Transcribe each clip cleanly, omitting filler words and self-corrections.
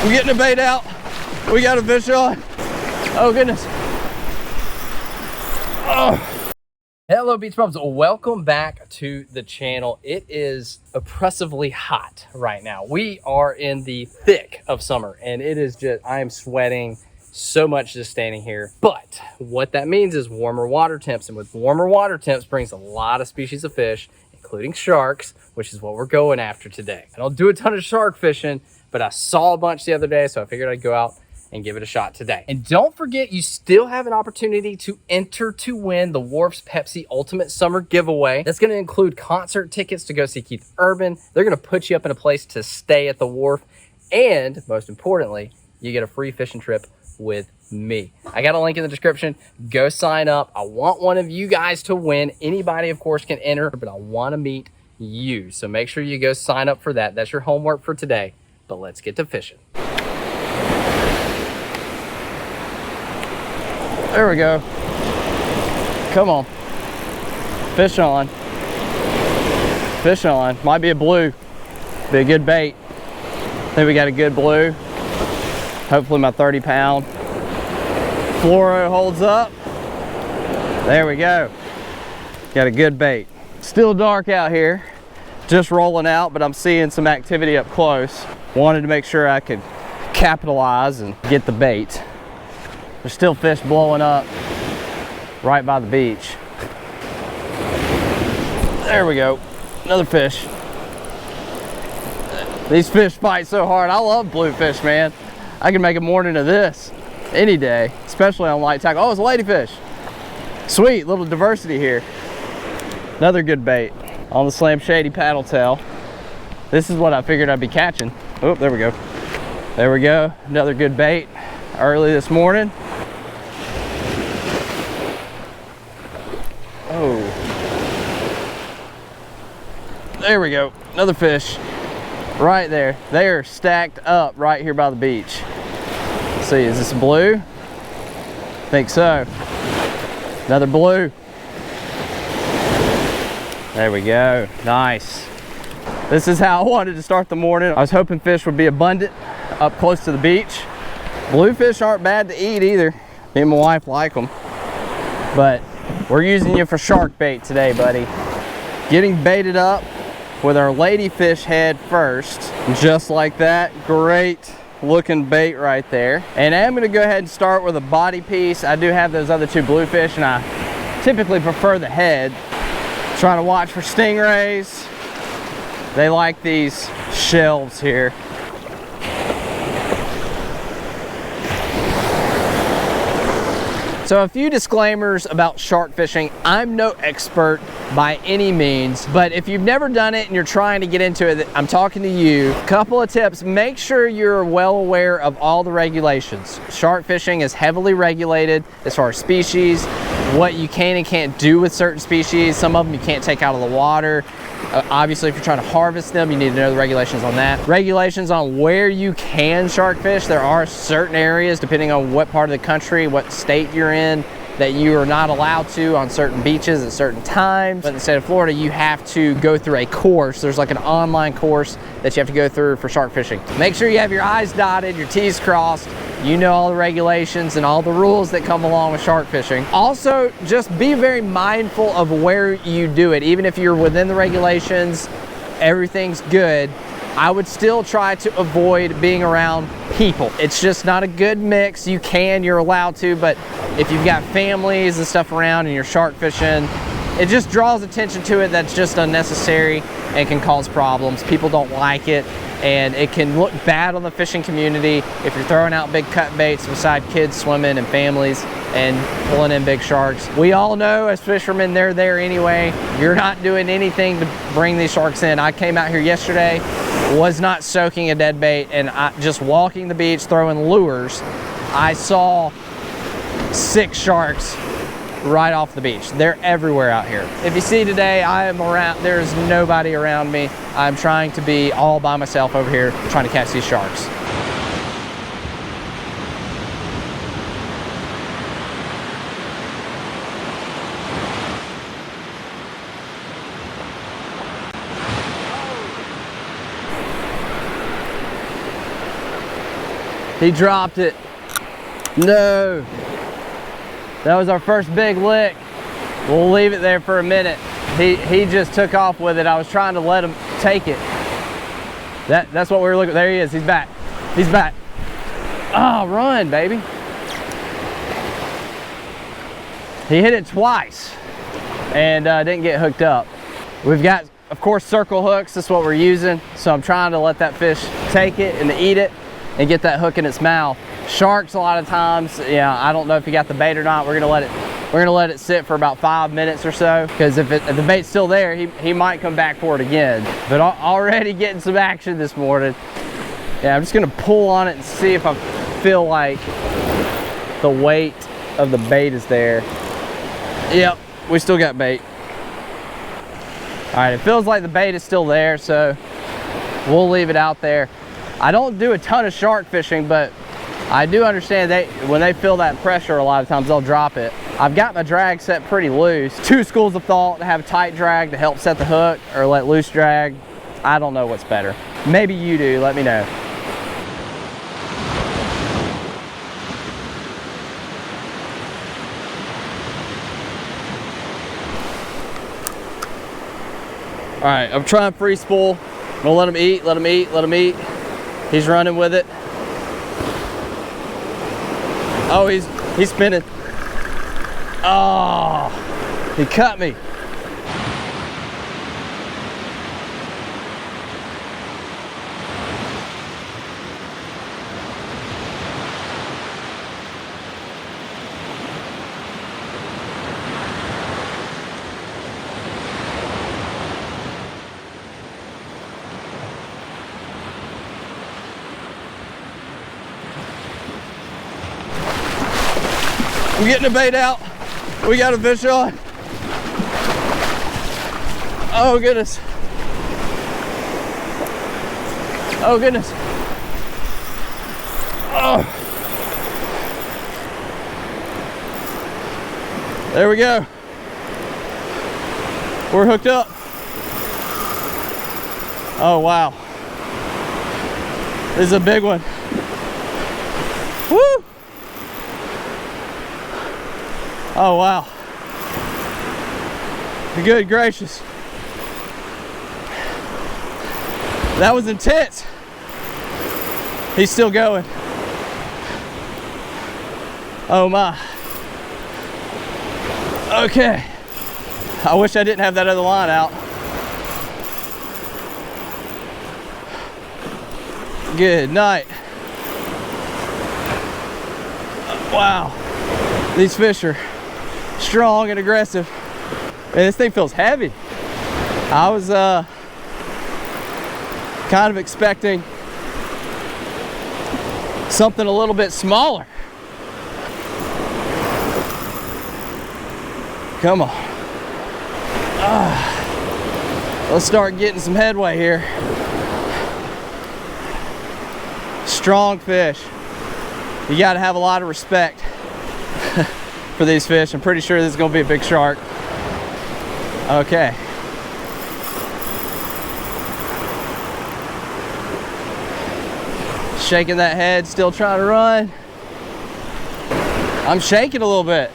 I'm getting the bait out. We got a fish on. Oh goodness. Oh. Hello beach bums, welcome back to the channel. It is oppressively hot right now. We are in the thick of summer and it is just, I am sweating so much just standing here. But what that means is warmer water temps, and with warmer water temps brings a lot of species of fish, including sharks, which is what we're going after today. I don't do a ton of shark fishing, but I saw a bunch the other day, so I figured I'd go out and give it a shot today. And don't forget, you still have an opportunity to enter to win the Wharf's Pepsi Ultimate Summer Giveaway. That's gonna include concert tickets to go see Keith Urban. They're gonna put you up in a place to stay at the Wharf. And most importantly, you get a free fishing trip with me. I got a link in the description. Go sign up. I want one of you guys to win. Anybody, of course, can enter, but I wanna meet you. So make sure you go sign up for that. That's your homework for today. But let's get to fishing. There we go. Come on. Fish on. Fish on. Might be a blue. Be a good bait. I think we got a good blue. Hopefully my 30-pound fluoro holds up. There we go. Got a good bait. Still dark out here. Just rolling out, but I'm seeing some activity up close. Wanted to make sure I could capitalize and get the bait. There's still fish blowing up right by the beach. There we go. Another fish. These fish fight so hard. I love bluefish, man. I can make a morning of this any day, especially on light tackle. Oh, it's a ladyfish. Sweet, little diversity here. Another good bait on the Slam Shady paddle tail. This is what I figured I'd be catching. Oh, there we go. There we go. Another good bait early this morning. Oh, there we go. Another fish right there. They are stacked up right here by the beach. Let's see, is this a blue? I think so. Another blue. There we go. Nice. This is how I wanted to start the morning. I was hoping fish would be abundant up close to the beach. Bluefish aren't bad to eat either. Me and my wife like them. But we're using you for shark bait today, buddy. Getting baited up with our ladyfish head first. Just like that. Great looking bait right there. And I'm gonna go ahead and start with a body piece. I do have those other two bluefish and I typically prefer the head. Trying to watch for stingrays. They like these shelves here. So a few disclaimers about shark fishing. I'm no expert by any means, but if you've never done it and you're trying to get into it, I'm talking to you. Couple of tips: make sure you're well aware of all the regulations. Shark fishing is heavily regulated as far as species, what you can and can't do with certain species. Some of them you can't take out of the water. Obviously, if you're trying to harvest them, you need to know the regulations on that. Regulations on where you can shark fish. There are certain areas, depending on what part of the country, what state you're in, that you are not allowed to on certain beaches at certain times. But in the state of Florida, you have to go through a course. There's like an online course that you have to go through for shark fishing. Make sure you have your I's dotted, your T's crossed. You know all the regulations and all the rules that come along with shark fishing. Also, just be very mindful of where you do it. Even if you're within the regulations, everything's good, I would still try to avoid being around people. It's just not a good mix. You're allowed to, but if you've got families and stuff around and you're shark fishing, it just draws attention to it that's just unnecessary and can cause problems. People don't like it, and it can look bad on the fishing community if you're throwing out big cut baits beside kids swimming and families and pulling in big sharks. We all know as fishermen, they're there anyway. You're not doing anything to bring these sharks in. I came out here yesterday, was not soaking a dead bait, and just walking the beach, throwing lures, I saw 6 sharks right off the beach. They're everywhere out here. If you see today, I am around, there's nobody around me. I'm trying to be all by myself over here trying to catch these sharks. He dropped it. No. That was our first big lick. We'll leave it there for a minute. He just took off with it. I was trying to let him take it. That's what we were looking. There he is. He's back. He's back. Oh, run, baby. He hit it twice and didn't get hooked up. We've got, of course, circle hooks. That's what we're using. So I'm trying to let that fish take it and eat it and get that hook in its mouth. Sharks, a lot of times, yeah, I don't know if you got the bait or not. We're gonna let it sit for about 5 minutes or so, because if the bait's still there, he might come back for it again. But already getting some action this morning. Yeah, I'm just gonna pull on it and see if I feel like the weight of the bait is there. Yep, we still got bait. All right, it feels like the bait is still there, so we'll leave it out there. I don't do a ton of shark fishing, but I do understand when they feel that pressure, a lot of times they'll drop it. I've got my drag set pretty loose. Two schools of thought: to have tight drag to help set the hook, or let loose drag. I don't know what's better. Maybe you do, let me know. All right, I'm trying free spool. I'm gonna let him eat, let him eat, let him eat. He's running with it. Oh, he's spinning. Oh, he cut me. I'm getting the bait out. We got a fish on. Oh goodness. Oh goodness. Oh. There we go. We're hooked up. Oh wow. This is a big one. Woo! Oh wow. Good gracious. That was intense. He's still going. Oh my. Okay. I wish I didn't have that other line out. Good night. Wow. These fish are strong and aggressive. And this thing feels heavy. I was kind of expecting something a little bit smaller. Come on. Let's start getting some headway here. Strong fish. You got to have a lot of respect for these fish. I'm pretty sure this is going to be a big shark. Okay. Shaking that head, still trying to run. I'm shaking a little bit.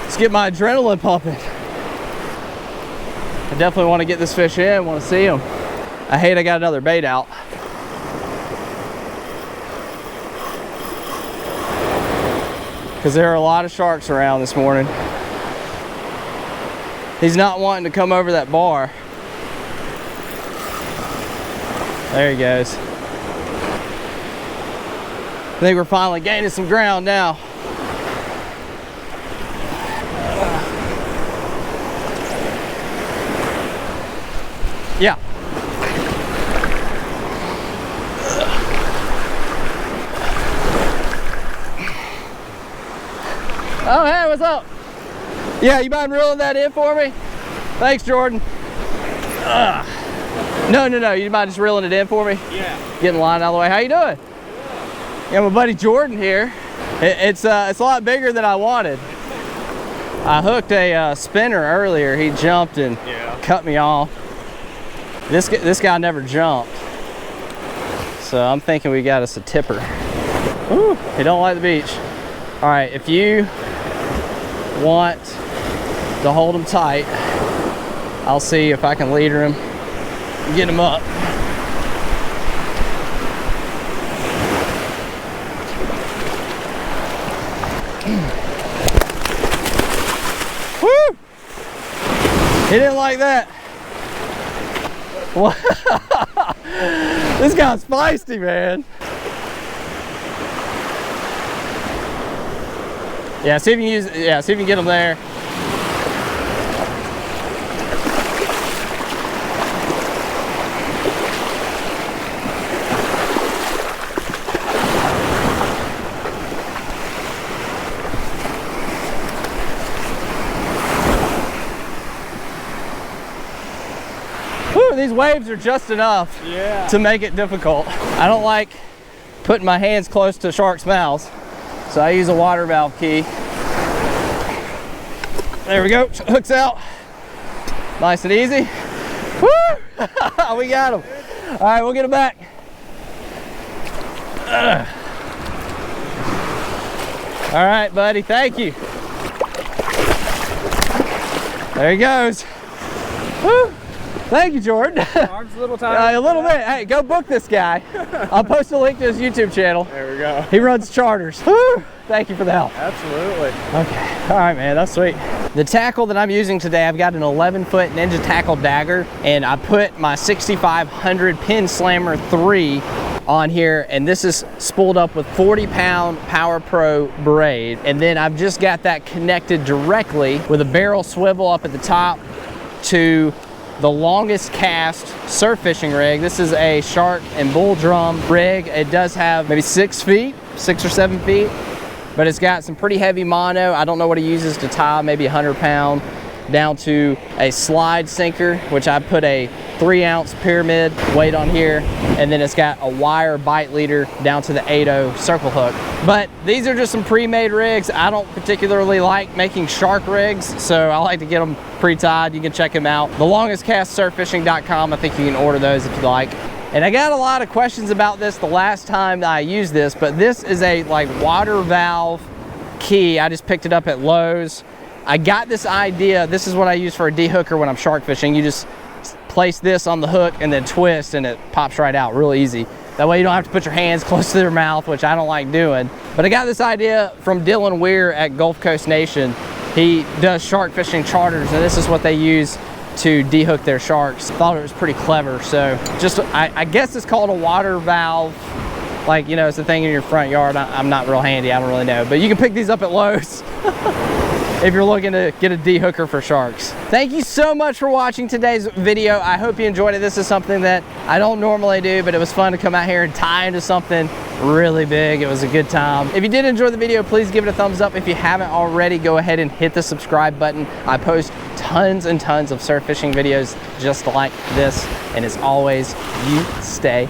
Let's get my adrenaline pumping. I definitely want to get this fish in, want to see him. I hate I got another bait out. Because there are a lot of sharks around this morning. He's not wanting to come over that bar. There he goes. I think we're finally gaining some ground now. Yeah. Oh, hey, what's up? Yeah, you mind reeling that in for me? Thanks, Jordan. No, you mind just reeling it in for me? Yeah. Getting the line out of the way. How you doing? Yeah, my buddy Jordan here. It's a lot bigger than I wanted. I hooked a spinner earlier. He jumped and cut me off. This guy never jumped. So I'm thinking we got us a tipper. Ooh, he don't like the beach. All right, if you want to hold him tight, I'll see if I can leader him and get him up. Woo! He didn't like that. What? This guy's feisty, man. Yeah, see if you can use. Yeah, see if you can get him there. Whew, these waves are just enough to make it difficult. I don't like putting my hands close to sharks' mouths, so I use a water valve key. There we go, hooks out. Nice and easy. Woo! We got him. All right, we'll get him back. All right, buddy, thank you. There he goes. Woo! Thank you, Jordan. Arms a little tight. A little bit. Hey, go book this guy. I'll post a link to his YouTube channel. There we go. He runs charters. Woo! Thank you for the help. Absolutely. Okay. All right, man. That's sweet. The tackle that I'm using today, I've got an 11-foot Ninja Tackle Dagger, and I put my 6500 Pin Slammer 3 on here, and this is spooled up with 40-pound Power Pro braid, and then I've just got that connected directly with a barrel swivel up at the top to the longest cast surf fishing rig. This is a shark and bull drum rig. It does have maybe 6 or 7 feet, but it's got some pretty heavy mono. I don't know what he uses to tie, maybe 100-pound, down to a slide sinker, which I put a 3-ounce pyramid weight on here, and then it's got a wire bite leader down to the 8.0 circle hook. But these are just some pre-made rigs. I don't particularly like making shark rigs, so I like to get them pre-tied. You can check them out. TheLongestCastSurfFishing.com. I think you can order those if you like. And I got a lot of questions about this the last time that I used this, but this is a like water valve key. I just picked it up at Lowe's. I got this idea. This is what I use for a de-hooker when I'm shark fishing. You just place this on the hook and then twist, and it pops right out real easy. That way you don't have to put your hands close to their mouth, which I don't like doing. But I got this idea from Dylan Weir at Gulf Coast Nation. He does shark fishing charters, and this is what they use to de-hook their sharks. Thought it was pretty clever. So just, I guess it's called a water valve. Like, you know, it's the thing in your front yard. I'm not real handy, I don't really know. But you can pick these up at Lowe's. If you're looking to get a de-hooker for sharks. Thank you so much for watching today's video. I hope you enjoyed it. This is something that I don't normally do, but it was fun to come out here and tie into something really big. It was a good time. If you did enjoy the video, please give it a thumbs up. If you haven't already, go ahead and hit the subscribe button. I post tons and tons of surf fishing videos just like this. And as always, you stay